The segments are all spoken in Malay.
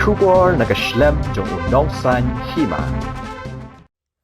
Shubor nakaslem jong udongsan Hima.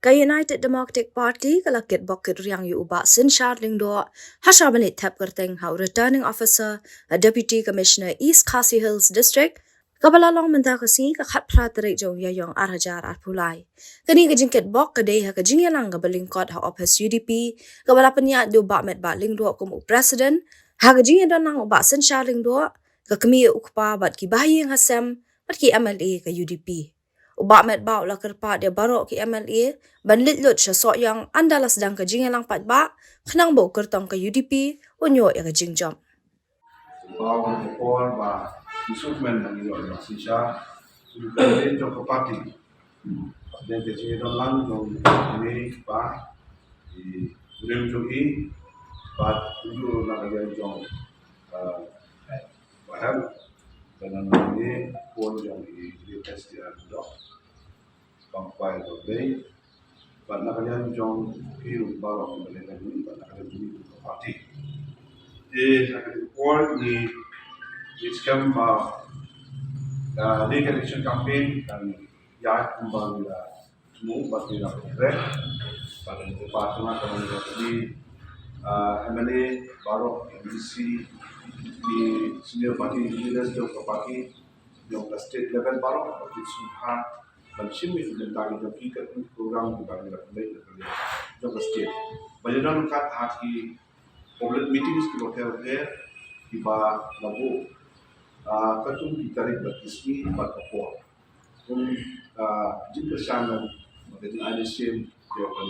United Democratic Party kala Kitbok Kyrteng yu uba Synshar Lyngdoh hasha banit Thep Kyrteng how returning officer a deputy commissioner East Khasi Hills District kabala long menta kasi ka khat phra tarik jong yayong arhajar arpulai kani ka jingket bok ka dei ha ka jingyalang ka balingkot ha Ophis UDP kabala panya do ba met ba Lyngdoh kum president ha ka jingyan nang uba Synshar Lyngdoh ka kami ukpa bat ki bahing hasem bat ki MLA ka UDP uba met ba la kerpa dia baro ki MLA banlit lut sya sok yang andala sedang ka jingyalang pat ba khnang bo kertong ka UDP unyo ya ka jingjam bahwa perempuan bah instrumen bagi orang Synshar sudah jauh ke parti dan kecil dalam ini bah di Lyngdoh ini bah dulu nak ada jauh bahkan dengan ini pun yang di tes di Lyngdoh bangkai berbeda bah nak ada jauh hidup baru mereka ini bah nak ada jauh ke parti Report ni scam legal election campaign dan ya kembali semua bagi rakyat pada departemen komunikasi MLA baru MDC di senior party leaders jauh ke parti yang ke state level baru bagi Synshar dan sini sudah tadi kita program bagi rakyat jauh ke state. Banyak orang kat haki public meetings di hotel there tiba lagu ketum ditarik berkismi empat kapal. Jika sangat menjadi ada sim dia akan